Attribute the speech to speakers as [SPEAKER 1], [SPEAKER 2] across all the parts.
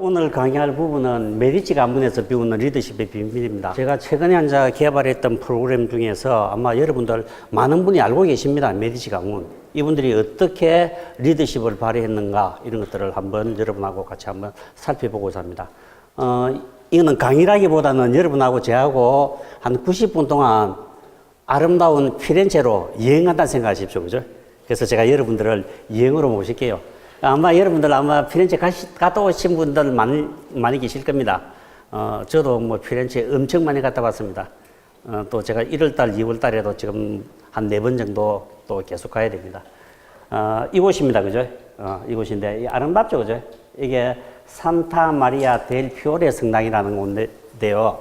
[SPEAKER 1] 오늘 강의할 부분은 메디치 가문에서 배우는 리더십의 비밀입니다. 제가 최근에 개발했던 프로그램 중에서 아마 여러분들 많은 분이 알고 계십니다. 메디치 가문. 이분들이 어떻게 리더십을 발휘했는가 이런 것들을 한번 여러분하고 같이 한번 살펴보고자 합니다. 이거는 강의라기보다는 여러분하고 저하고 한 90분 동안 아름다운 피렌체로 여행한다는 생각하십시오. 그죠? 그래서 제가 여러분들을 여행으로 모실게요. 여러분들 피렌체 갔다 오신 분들 많이 계실 겁니다. 저도 피렌체 엄청 많이 갔다 왔습니다. 또 제가 1월달, 2월달에도 지금 한 4번 정도 또 계속 가야 됩니다. 이곳입니다. 그죠? 이곳인데, 아름답죠? 그죠? 이게 산타 마리아 델 피오레 성당이라는 곳인데요.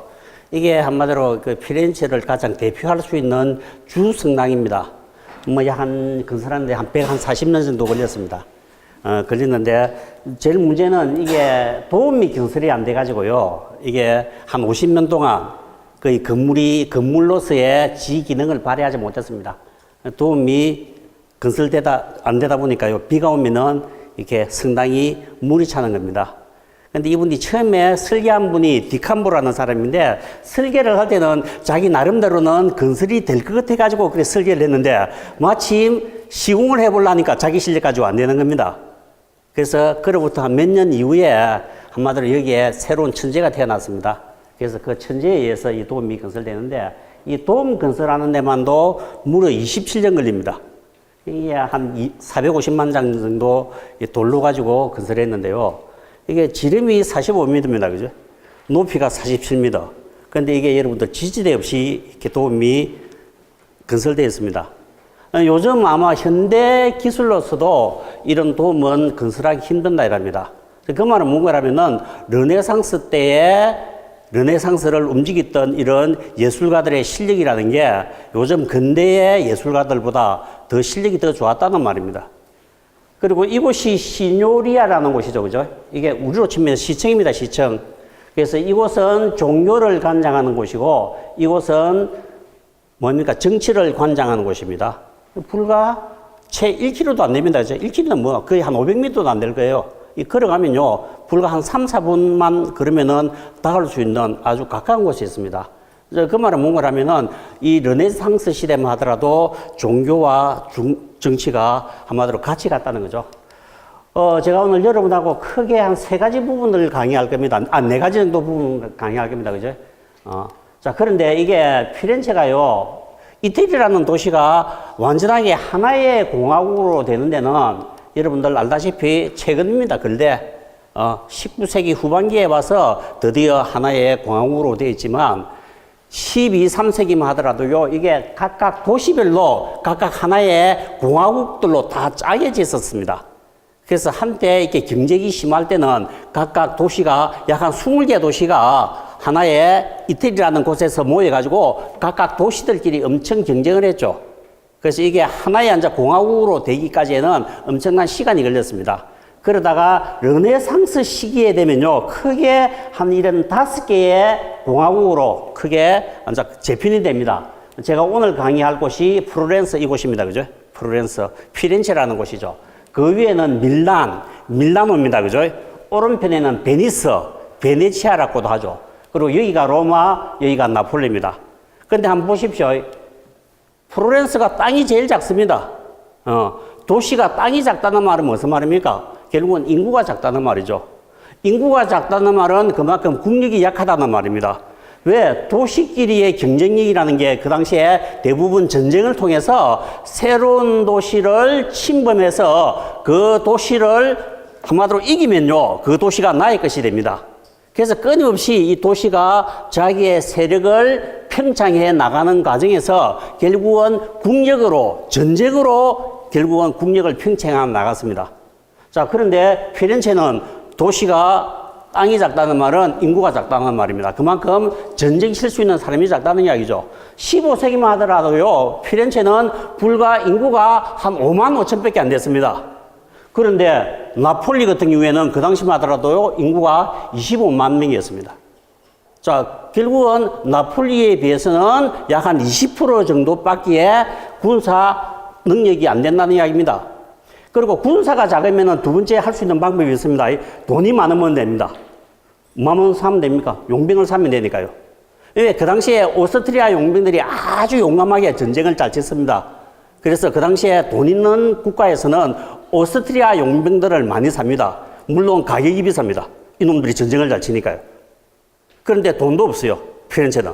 [SPEAKER 1] 이게 한마디로 그 피렌체를 가장 대표할 수 있는 주 성당입니다. 건설하는데 한 140년 정도 걸렸습니다. 걸렸는데, 제일 문제는 이게 도움이 건설이 안 돼가지고요. 이게 한 50년 동안 거의 건물로서의 지 기능을 발휘하지 못했습니다. 도움이 안 되다 보니까요. 비가 오면은 이렇게 성당이 물이 차는 겁니다. 근데 이분이 처음에 설계한 분이 디캄보라는 사람인데, 설계를 할 때는 자기 나름대로는 건설이 될 것 같아가지고 그래 설계를 했는데, 마침 시공을 해보려니까 자기 실력 가지고 안 되는 겁니다. 그래서 그로부터 한 몇 년 이후에 한마디로 여기에 새로운 천재가 태어났습니다. 그래서 그 천재에 의해서 이 도움이 건설되는데, 이 도움 건설하는 데만도 무려 27년 걸립니다. 이게 한 450만 장 정도 돌로 가지고 건설했는데요. 이게 지름이 45m입니다. 그죠? 높이가 47m. 근데 이게 여러분들 지지대 없이 이렇게 도움이 건설되어 있습니다. 요즘 아마 현대 기술로서도 이런 도움은 건설하기 힘든다 이랍니다. 그 말은 뭔가라면은 르네상스 때에 르네상스를 움직였던 이런 예술가들의 실력이라는 게 요즘 근대의 예술가들보다 더 실력이 더 좋았다는 말입니다. 그리고 이곳이 시뇨리아라는 곳이죠. 그죠? 이게 우리로 치면 시청입니다. 시청. 그래서 이곳은 종교를 관장하는 곳이고, 이곳은 정치를 관장하는 곳입니다. 불과 채 1km도 안 됩니다. 1km는 거의 한 500m도 안 될 거예요. 걸어가면요, 불과 한 3, 4분만 걸으면은 닿을 수 있는 아주 가까운 곳이 있습니다. 그 말은 뭔가라면은 이 르네상스 시대만 하더라도 종교와 정치가 한마디로 같이 갔다는 거죠. 제가 오늘 여러분하고 크게 한 3가지 부분을 강의할 겁니다. 4가지 정도 부분 강의할 겁니다. 그죠? 자, 그런데 이게 피렌체가요, 이태리라는 도시가 완전하게 하나의 공화국으로 되는 데는 여러분들 알다시피 최근입니다. 근래 19세기 후반기에 와서 드디어 하나의 공화국으로 되어 있지만 12, 3세기만 하더라도요, 이게 각각 도시별로 각각 하나의 공화국들로 다 짜여져 있었습니다. 그래서 한때 이렇게 경쟁이 심할 때는 각각 도시가 약 한 20개 도시가 하나의 이태리라는 곳에서 모여가지고 각각 도시들끼리 엄청 경쟁을 했죠. 그래서 이게 하나의 공화국으로 되기까지는 엄청난 시간이 걸렸습니다. 그러다가 르네상스 시기에 되면요, 크게 한 이런 5개의 공화국으로 크게 재편이 됩니다. 제가 오늘 강의할 곳이 플로렌스 이곳입니다. 그죠? 플로렌스, 피렌체라는 곳이죠. 그 위에는 밀라노입니다. 그죠? 오른편에는 베니스, 베네치아라고도 하죠. 그리고 여기가 로마, 여기가 나폴리입니다. 근데 한번 보십시오. 플로렌스가 땅이 제일 작습니다. 도시가 땅이 작다는 말은 무슨 말입니까? 결국은 인구가 작다는 말이죠. 인구가 작다는 말은 그만큼 국력이 약하다는 말입니다. 왜? 도시끼리의 경쟁력이라는 게 그 당시에 대부분 전쟁을 통해서 새로운 도시를 침범해서 그 도시를 한마디로 이기면요, 그 도시가 나의 것이 됩니다. 그래서 끊임없이 이 도시가 자기의 세력을 팽창해 나가는 과정에서 결국은 전쟁으로 결국은 국력을 팽창해 나갔습니다. 자, 그런데 피렌체는 도시가 땅이 작다는 말은 인구가 작다는 말입니다. 그만큼 전쟁 칠 수 있는 사람이 작다는 이야기죠. 15세기만 하더라도요, 피렌체는 불과 인구가 한 5만 5천 밖에 안 됐습니다. 그런데 나폴리 같은 경우에는 그 당시만 하더라도 인구가 25만 명이었습니다. 자, 결국은 나폴리에 비해서는 약 한 20% 정도밖에 군사 능력이 안 된다는 이야기입니다. 그리고 군사가 작으면 두 번째 할 수 있는 방법이 있습니다. 돈이 많으면 됩니다. 뭐만 사면 됩니까? 용병을 사면 되니까요. 왜? 그 당시에 오스트리아 용병들이 아주 용감하게 전쟁을 잘 쳤습니다. 그래서 그 당시에 돈 있는 국가에서는 오스트리아 용병들을 많이 삽니다. 물론 가격이 비쌉니다. 이놈들이 전쟁을 잘 치니까요. 그런데 돈도 없어요. 피렌체는.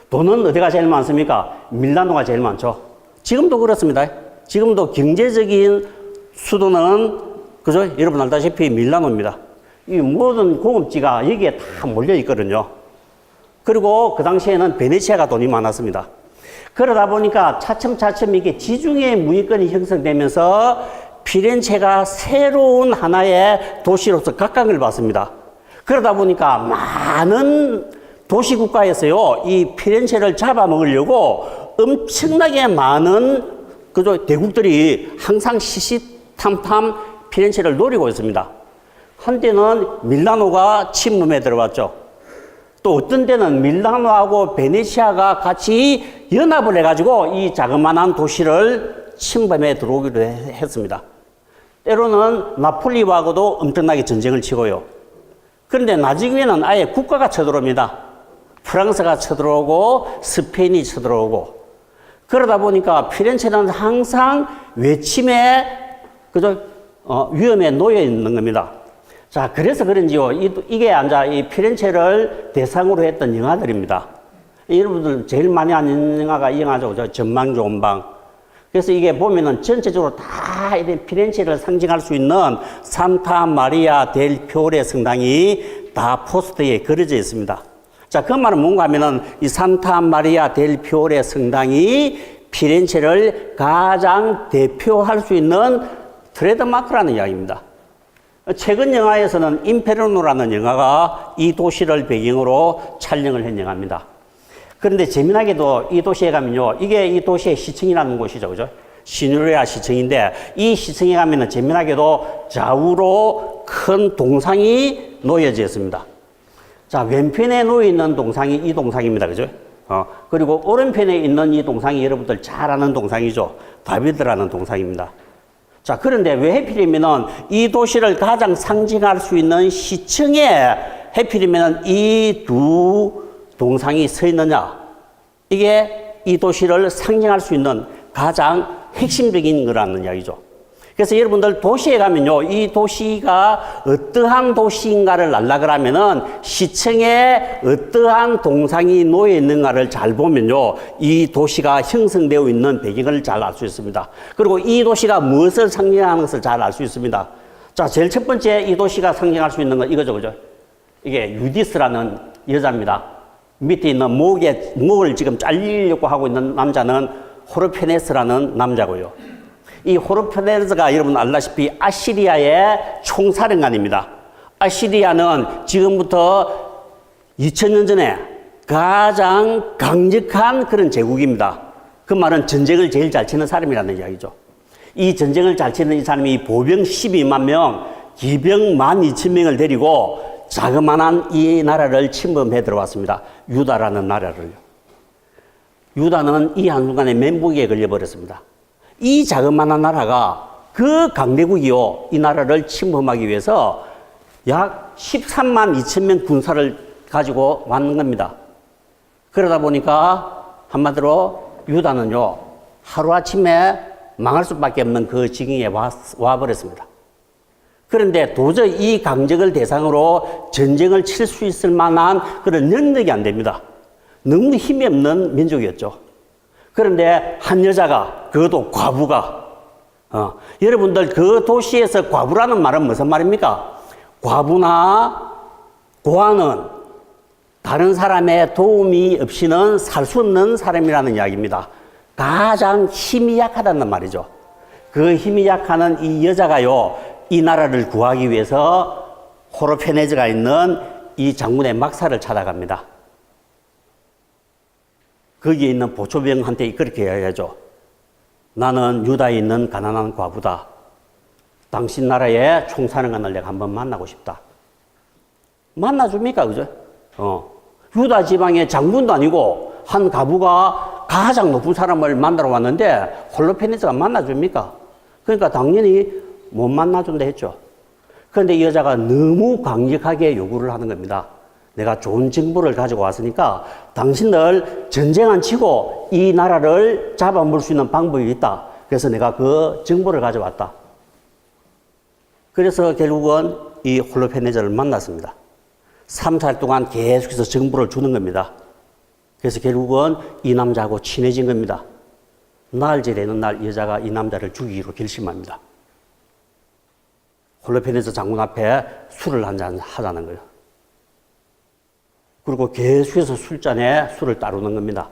[SPEAKER 1] 돈은 어디가 제일 많습니까? 밀라노가 제일 많죠. 지금도 그렇습니다. 지금도 경제적인 수도는, 그죠? 여러분 알다시피 밀라노입니다. 이 모든 공업지가 여기에 다 몰려 있거든요. 그리고 그 당시에는 베네치아가 돈이 많았습니다. 그러다 보니까 차츰차츰 이게 지중해 무역권이 형성되면서 피렌체가 새로운 하나의 도시로서 각광을 받습니다. 그러다 보니까 많은 도시국가에서요, 이 피렌체를 잡아먹으려고 엄청나게 많은 그죠 대국들이 항상 시시탐탐 피렌체를 노리고 있습니다. 한때는 밀라노가 침범에 들어왔죠. 또 어떤 때는 밀라노하고 베네치아가 같이 연합을 해가지고 이 자그마한 도시를 침범에 들어오기도 했습니다. 때로는 나폴리하고도 엄청나게 전쟁을 치고요. 그런데 나중에는 아예 국가가 쳐들어옵니다. 프랑스가 쳐들어오고 스페인이 쳐들어오고 그러다 보니까 피렌체는 항상 외침에 그저 위험에 놓여 있는 겁니다. 자, 그래서 그런지요. 이게 이 피렌체를 대상으로 했던 영화들입니다. 여러분들 제일 많이 아는 영화가 이 영화죠. 전망 좋은 방. 그래서 이게 보면은 전체적으로 다 피렌체를 상징할 수 있는 산타 마리아 델 피오레 성당이 다 포스터에 그려져 있습니다. 자, 그 말은 뭔가 하면은 이 산타 마리아 델 피오레 성당이 피렌체를 가장 대표할 수 있는 트레이드마크라는 이야기입니다. 최근 영화에서는 인페르노라는 영화가 이 도시를 배경으로 촬영을 한 영화입니다. 그런데 재미나게도 이 도시에 가면요, 이게 이 도시의 시청이라는 곳이죠, 그죠? 시누리아 시청인데 이 시청에 가면은 재미나게도 좌우로 큰 동상이 놓여져 있습니다. 자, 왼편에 놓여 있는 동상이 이 동상입니다, 그죠? 그리고 오른편에 있는 이 동상이 여러분들 잘 아는 동상이죠. 다비드라는 동상입니다. 자, 그런데 왜 하필이면은 이 도시를 가장 상징할 수 있는 시청에 하필이면은 이 두 동상이 서 있느냐? 이게 이 도시를 상징할 수 있는 가장 핵심적인 거라는 이야기죠. 그래서 여러분들 도시에 가면요, 이 도시가 어떠한 도시인가를 알려고 하면은 시청에 어떠한 동상이 놓여 있는가를 잘 보면요, 이 도시가 형성되어 있는 배경을 잘 알 수 있습니다. 그리고 이 도시가 무엇을 상징하는 것을 잘 알 수 있습니다. 자, 제일 첫 번째 이 도시가 상징할 수 있는 건 이거죠, 그죠? 이게 유디스라는 여자입니다. 밑에 있는 목을 지금 잘리려고 하고 있는 남자는 호르페네스라는 남자고요. 이 호르페네스가 여러분 알다시피 아시리아의 총사령관입니다. 아시리아는 지금부터 2000년 전에 가장 강력한 그런 제국입니다. 그 말은 전쟁을 제일 잘 치는 사람이라는 이야기죠. 이 전쟁을 잘 치는 이 사람이 보병 12만 명, 기병 12,000명을 데리고 자그마한 이 나라를 침범해 들어왔습니다. 유다라는 나라를요. 유다는 이 한순간에 멘붕에 걸려버렸습니다. 이 자그마한 나라가 그 강대국이요, 이 나라를 침범하기 위해서 약 13만 2천 명 군사를 가지고 왔는 겁니다. 그러다 보니까 한마디로 유다는요, 하루아침에 망할 수밖에 없는 그 지경에 와버렸습니다. 그런데 도저히 이 강적을 대상으로 전쟁을 칠 수 있을 만한 그런 능력이 안 됩니다. 너무 힘이 없는 민족이었죠. 그런데 한 여자가, 그것도 과부가, 여러분들 그 도시에서 과부라는 말은 무슨 말입니까? 과부나 고아는 다른 사람의 도움이 없이는 살 수 없는 사람이라는 이야기입니다. 가장 힘이 약하다는 말이죠. 그 힘이 약한 이 여자가요, 이 나라를 구하기 위해서 호르페네즈가 있는 이 장군의 막사를 찾아갑니다. 거기에 있는 보초병한테 그렇게 이야기하죠. 나는 유다에 있는 가난한 과부다. 당신 나라의 총사령관을 내가 한번 만나고 싶다. 만나줍니까, 그죠? 유다 지방의 장군도 아니고 한 과부가 가장 높은 사람을 만나러 왔는데 호르페네즈가 만나줍니까? 그러니까 당연히 못 만나준다 했죠. 그런데 이 여자가 너무 강력하게 요구를 하는 겁니다. 내가 좋은 정보를 가지고 왔으니까 당신들 전쟁 안 치고 이 나라를 잡아먹을 수 있는 방법이 있다. 그래서 내가 그 정보를 가져왔다. 그래서 결국은 이 홀로페네저를 만났습니다. 3, 4일 동안 계속해서 정보를 주는 겁니다. 그래서 결국은 이 남자하고 친해진 겁니다. 나흘째 되는 날 여자가 이 남자를 죽이기로 결심합니다. 홀로페네저 장군 앞에 술을 한잔 하자는 거예요. 그리고 계속해서 술잔에 술을 따르는 겁니다.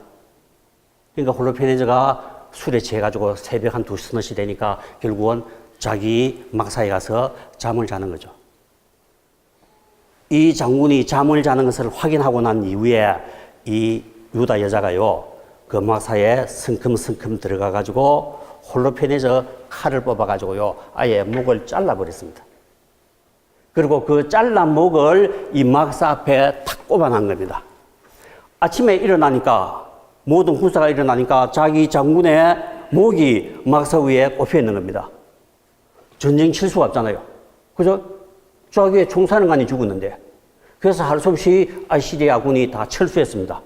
[SPEAKER 1] 그러니까 홀로페네저가 술에 취해가지고 새벽 한 2시, 3시 되니까 결국은 자기 막사에 가서 잠을 자는 거죠. 이 장군이 잠을 자는 것을 확인하고 난 이후에 이 유다 여자가요, 그 막사에 성큼성큼 들어가가지고 홀로페네저 칼을 뽑아가지고요, 아예 목을 잘라버렸습니다. 그리고 그 잘란 목을 이 막사 앞에 탁 꼽아놓은 겁니다. 아침에 일어나니까, 모든 군사가 일어나니까 자기 장군의 목이 막사 위에 꼽혀 있는 겁니다. 전쟁 칠 수가 없잖아요. 그죠? 저기에 총사령관이 죽었는데. 그래서 할 수 없이 아시리아군이 다 철수했습니다.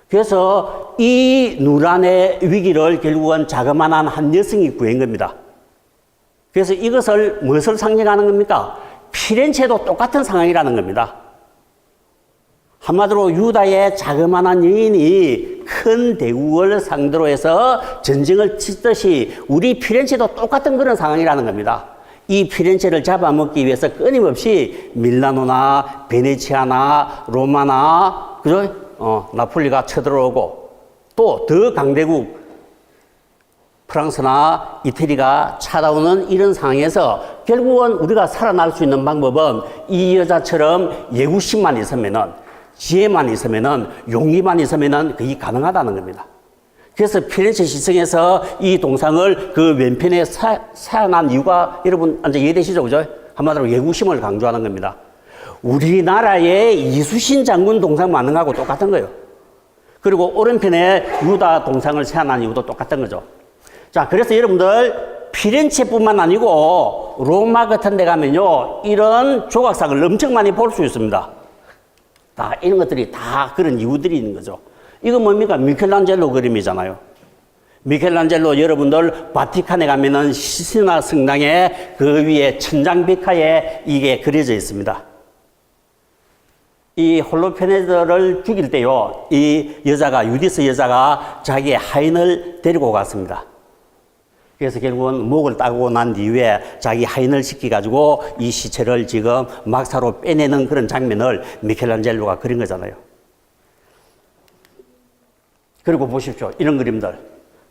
[SPEAKER 1] 그래서 이 누란의 위기를 결국은 자그마한 한 여성이 구한 겁니다. 그래서 이것을 무엇을 상징하는 겁니까? 피렌체도 똑같은 상황이라는 겁니다. 한마디로 유다의 자그마한 여인이 큰 대국을 상대로 해서 전쟁을 치듯이 우리 피렌체도 똑같은 그런 상황이라는 겁니다. 이 피렌체를 잡아먹기 위해서 끊임없이 밀라노나 베네치아나 로마나 그죠? 나폴리가 쳐들어오고 또 더 강대국 프랑스나 이태리가 찾아오는 이런 상황에서 결국은 우리가 살아날 수 있는 방법은 이 여자처럼 예구심만 있으면은, 지혜만 있으면은, 용기만 있으면은 그게 가능하다는 겁니다. 그래서 피렌체 시청에서 이 동상을 그 왼편에 사용한 이유가 여러분 이제 이해되시죠? 그죠? 한마디로 예구심을 강조하는 겁니다. 우리나라의 이수신 장군 동상 맞는 거하고 똑같은 거예요. 그리고 오른편에 유다 동상을 세워놓은 이유도 똑같은 거죠. 자, 그래서 여러분들 피렌체뿐만 아니고 로마 같은 데 가면요, 이런 조각상을 엄청 많이 볼 수 있습니다. 다 이런 것들이 다 그런 이유들이 있는 거죠. 이거 뭡니까? 미켈란젤로 그림이잖아요. 미켈란젤로 여러분들 바티칸에 가면은 시스나 성당에 그 위에 천장벽화에 이게 그려져 있습니다. 이 홀로페네저를 죽일 때요, 이 여자가, 유디스 여자가 자기의 하인을 데리고 갔습니다. 그래서 결국은 목을 따고 난 뒤에 자기 하인을 시켜가지고 이 시체를 지금 막사로 빼내는 그런 장면을 미켈란젤로가 그린 거잖아요. 그리고 보십시오. 이런 그림들,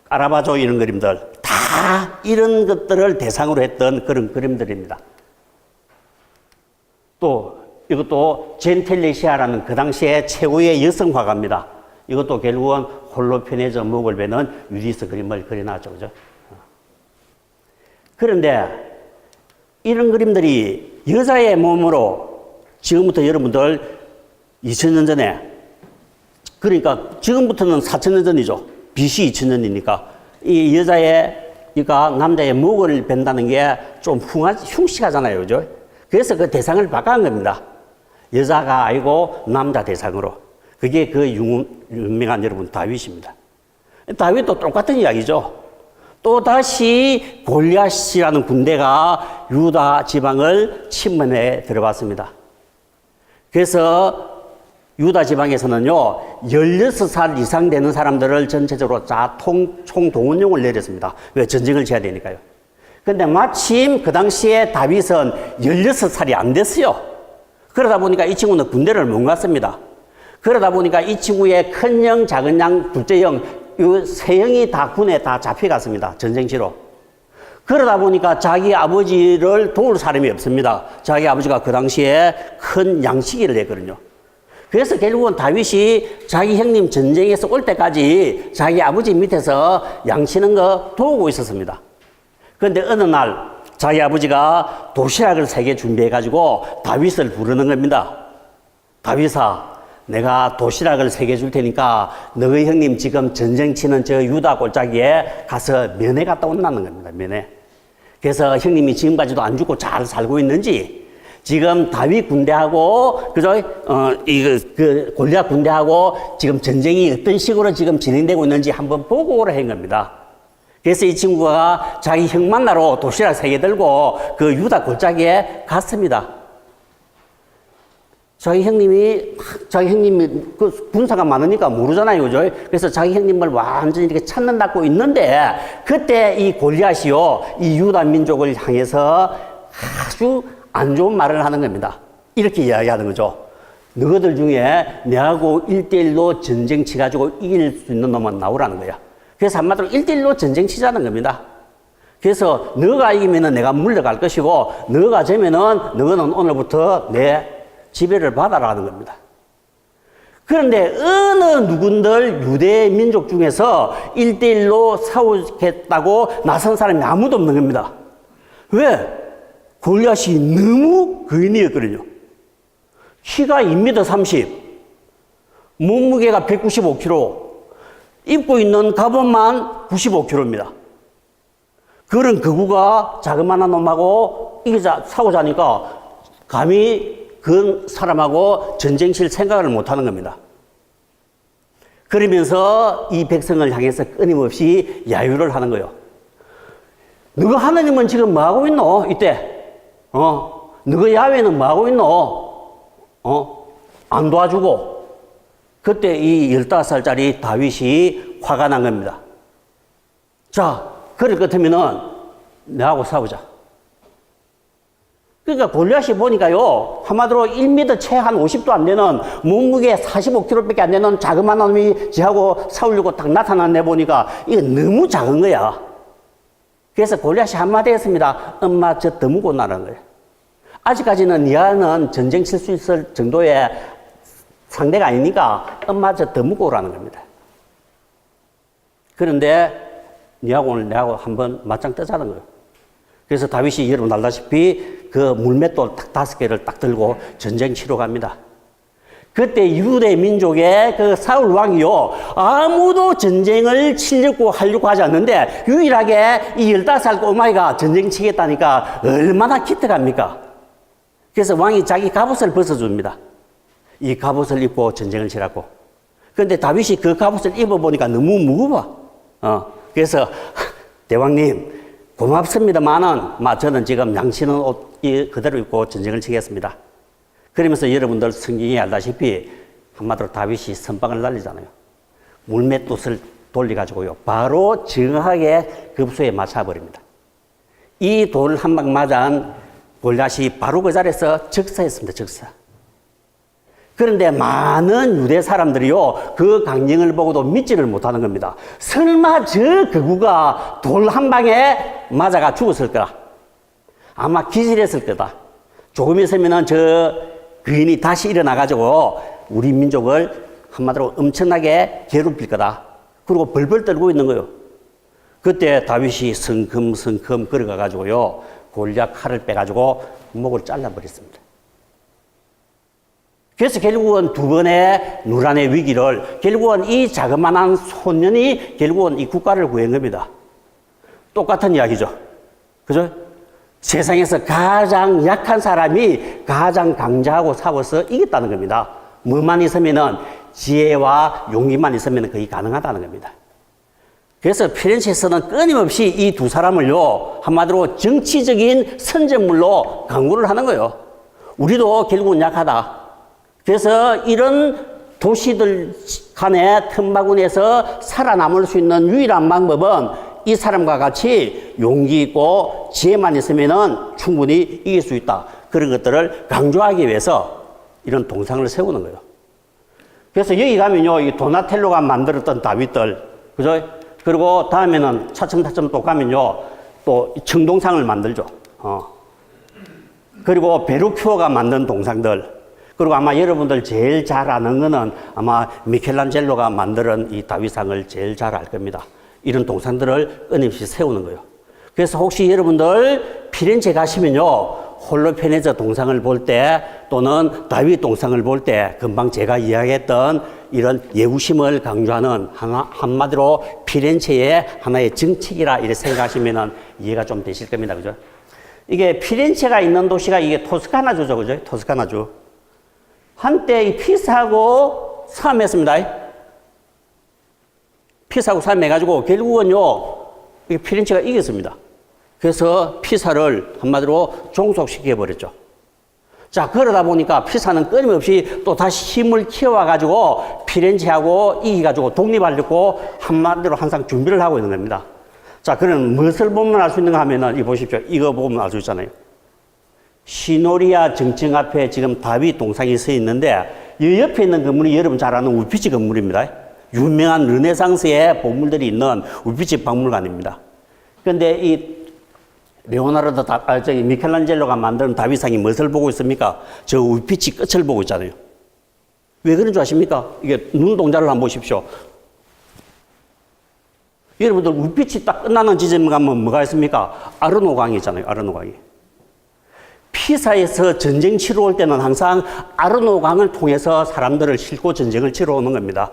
[SPEAKER 1] 까라바조 이런 그림들, 다 이런 것들을 대상으로 했던 그런 그림들입니다. 또 이것도 젠텔레시아라는 그 당시에 최고의 여성 화가입니다. 이것도 결국은 홀로페네저 목을 베는 유디스 그림을 그려놨죠. 그죠? 그런데 이런 그림들이 여자의 몸으로 지금부터 여러분들 2000년 전에, 그러니까 지금부터는 4000년 전이죠. BC 2000년이니까 이 여자가 남자의 목을 벤다는 게 좀 흉측하잖아요. 그죠? 그래서 그 대상을 바꾼 겁니다. 여자가 아니고 남자 대상으로. 그게 그 유명한 여러분 다윗입니다. 다윗도 똑같은 이야기죠. 또 다시 골리앗이라는 군대가 유다 지방을 침범해 들어왔습니다. 그래서 유다 지방에서는요, 16살 이상 되는 사람들을 전체적으로 총동원령을 내렸습니다. 왜? 전쟁을 지어야 되니까요. 근데 마침 그 당시에 다윗은 16살이 안 됐어요. 그러다 보니까 이 친구는 군대를 못 갔습니다. 그러다 보니까 이 친구의 큰 형, 작은 형, 둘째 형, 이 세 형이 다 군에 다 잡혀갔습니다. 전쟁지로. 그러다 보니까 자기 아버지를 도울 사람이 없습니다. 자기 아버지가 그 당시에 큰 양치기를 했거든요. 그래서 결국은 다윗이 자기 형님 전쟁에서 올 때까지 자기 아버지 밑에서 양치는 거 도우고 있었습니다. 그런데 어느 날 자기 아버지가 도시락을 3개 준비해가지고 다윗을 부르는 겁니다. 다윗아, 내가 도시락을 3개 줄 테니까 너희 형님 지금 전쟁 치는 저 유다 골짜기에 가서 면회 갔다 온다는 겁니다. 면회. 그래서 형님이 지금까지도 안 죽고 잘 살고 있는지, 지금 다윗 군대하고, 그죠? 골리앗 군대하고 지금 전쟁이 어떤 식으로 지금 진행되고 있는지 한번 보고 오라 한 겁니다. 그래서 이 친구가 자기 형 만나러 도시락 3개 들고 그 유다 골짜기에 갔습니다. 자기 형님이 그 군사가 많으니까 모르잖아요, 그죠? 그래서 자기 형님을 완전히 이렇게 찾는다고 있는데, 그때 이 골리앗이요, 이 유다 민족을 향해서 아주 안 좋은 말을 하는 겁니다. 이렇게 이야기하는 거죠. 너희들 중에 내하고 1대1로 전쟁 치가지고 이길 수 있는 놈은 나오라는 거야. 그래서 한마디로 1대1로 전쟁 치자는 겁니다. 그래서 너가 이기면은 내가 물러갈 것이고, 너가 지면은 너는 오늘부터 내 지배를 받아라는 겁니다. 그런데 어느 누군들 유대 민족 중에서 1대1로 싸우겠다고 나선 사람이 아무도 없는 겁니다. 왜? 골리앗이 너무 거인이었거든요. 키가 2m 30, 몸무게가 195kg, 입고 있는 갑옷만 95kg입니다. 그런 거구가 자그마한 놈하고 싸우자니까 감히 그 사람하고 전쟁칠 생각을 못 하는 겁니다. 그러면서 이 백성을 향해서 끊임없이 야유를 하는 거예요. 너가 하나님은 지금 뭐 하고 있노? 이때. 너가 야훼는 뭐 하고 있노? 안 도와주고. 그때 이 15살짜리 다윗이 화가 난 겁니다. 자, 그럴 것 같으면은 내하고 싸우자. 그러니까 골리앗이 보니까요, 한마디로 1m 채 한 50도 안 되는, 몸무게 45kg밖에 안 되는 자그마한 놈이 지하고 싸우려고 딱 나타났네 보니까 이거 너무 작은 거야. 그래서 골리앗이 한마디 했습니다. 엄마, 저 더 무거워나라는 거예요. 아직까지는 니아는 전쟁 칠 수 있을 정도의 상대가 아니니까 엄마, 저 더 무거워라는 겁니다. 그런데 니하고 오늘 내하고 한번 맞짱 뜨자는 거예요. 그래서 다윗이 여러분 알다시피 그 물맷돌 딱 5개를 딱 들고 전쟁 치러 갑니다. 그때 유대 민족의 그 사울 왕이요, 아무도 전쟁을 치려고 하려고 하지 않는데 유일하게 이 15살 꼬마이가 전쟁 치겠다니까 얼마나 기특합니까? 그래서 왕이 자기 갑옷을 벗어줍니다. 이 갑옷을 입고 전쟁을 치라고. 그런데 다윗이 그 갑옷을 입어보니까 너무 무거워. 그래서 대왕님 고맙습니다만은 저는 지금 양치는 옷 그대로 입고 전쟁을 치겠습니다. 그러면서 여러분들 성경에 알다시피 한마디로 다윗이 선방을 날리잖아요. 물맷돌을 돌려가지고요, 바로 정확하게 급소에 맞춰버립니다. 이 돌 한 방 맞은 골리앗이 바로 그 자리에서 즉사했습니다. 즉사. 그런데 많은 유대 사람들이요, 그 강령을 보고도 믿지를 못하는 겁니다. 설마 저 거구가 돌 한 방에 맞아가 죽었을 거라. 아마 기절했을 거다. 조금 있으면은 저 거인이 다시 일어나가지고 우리 민족을 한마디로 엄청나게 괴롭힐 거다. 그리고 벌벌 떨고 있는 거예요. 그때 다윗이 성큼성큼 걸어가가지고요, 골리앗 칼을 빼가지고 목을 잘라버렸습니다. 그래서 결국은 두 번의 누란의 위기를, 결국은 이 자그마한 소년이 결국은 이 국가를 구한 겁니다. 똑같은 이야기죠. 그죠? 세상에서 가장 약한 사람이 가장 강자하고 싸워서 이겼다는 겁니다. 뭐만 있으면은, 지혜와 용기만 있으면 거의 가능하다는 겁니다. 그래서 피렌체에서는 끊임없이 이 두 사람을요, 한마디로 정치적인 선전물로 강구를 하는 거예요. 우리도 결국은 약하다. 그래서 이런 도시들 간의 틈바구니에서 살아남을 수 있는 유일한 방법은 이 사람과 같이 용기 있고 지혜만 있으면은 충분히 이길 수 있다. 그런 것들을 강조하기 위해서 이런 동상을 세우는 거예요. 그래서 여기 가면요, 이 도나텔로가 만들었던 다윗들, 그죠? 그리고 다음에는 차츰차츰 또 가면요, 또 청동상을 만들죠. 그리고 베르큐어가 만든 동상들, 그리고 아마 여러분들 제일 잘 아는 거는 아마 미켈란젤로가 만든 이 다윗상을 제일 잘 알 겁니다. 이런 동상들을 끊임없이 세우는 거예요. 그래서 혹시 여러분들 피렌체 가시면요, 홀로페네저 동상을 볼 때 또는 다윗 동상을 볼 때 금방 제가 이야기했던 이런 예우심을 강조하는 한마디로 피렌체의 하나의 정책이라 이렇게 생각하시면 이해가 좀 되실 겁니다. 그죠? 이게 피렌체가 있는 도시가 이게 토스카나주죠, 그죠? 토스카나주. 한때 이 피사하고 싸움했습니다. 피사하고 싸움해가지고 결국은요, 이 피렌체가 이겼습니다. 그래서 피사를 한마디로 종속시켜버렸죠. 자, 그러다 보니까 피사는 끊임없이 또 다시 힘을 키워가지고 피렌체하고 이기가지고 독립하려고 한마디로 항상 준비를 하고 있는 겁니다. 자, 그럼 무엇을 보면 알 수 있는가 하면은, 이 보십시오. 이거 보면 알 수 있잖아요. 시노리아 정청 앞에 지금 다윗 동상이 서 있는데, 이 옆에 있는 건물이 여러분 잘 아는 우피치 건물입니다. 유명한 르네상스의 보물들이 있는 우피치 박물관입니다. 그런데 이 레오나르도 미켈란젤로가 만든 다윗상이 무엇을 보고 있습니까? 저 우피치 끝을 보고 있잖아요. 왜 그런 줄 아십니까? 이게 눈동자를 한번 보십시오. 여러분들 우피치 딱 끝나는 지점 가면 뭐가 있습니까? 아르노강이 있잖아요. 아르노강이. 피사에서 전쟁 치러 올 때는 항상 아르노강을 통해서 사람들을 싣고 전쟁을 치러 오는 겁니다.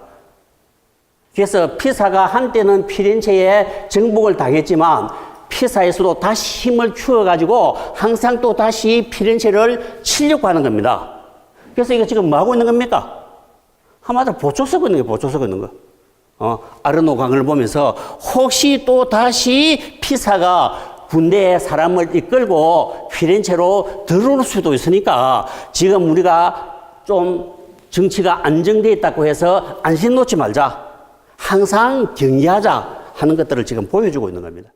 [SPEAKER 1] 그래서 피사가 한때는 피렌체에 정복을 당했지만 피사에서도 다시 힘을 키워가지고 항상 또 다시 피렌체를 치려고 하는 겁니다. 그래서 이거 지금 뭐 하고 있는 겁니까? 한마디로 보초 쓰고 있는 거예요. 보초 쓰고 있는 거. 아르노강을 보면서 혹시 또 다시 피사가 군대에 사람을 이끌고 피렌체로 들어올 수도 있으니까 지금 우리가 좀 정치가 안정되어 있다고 해서 안심 놓지 말자. 항상 경계하자 하는 것들을 지금 보여주고 있는 겁니다.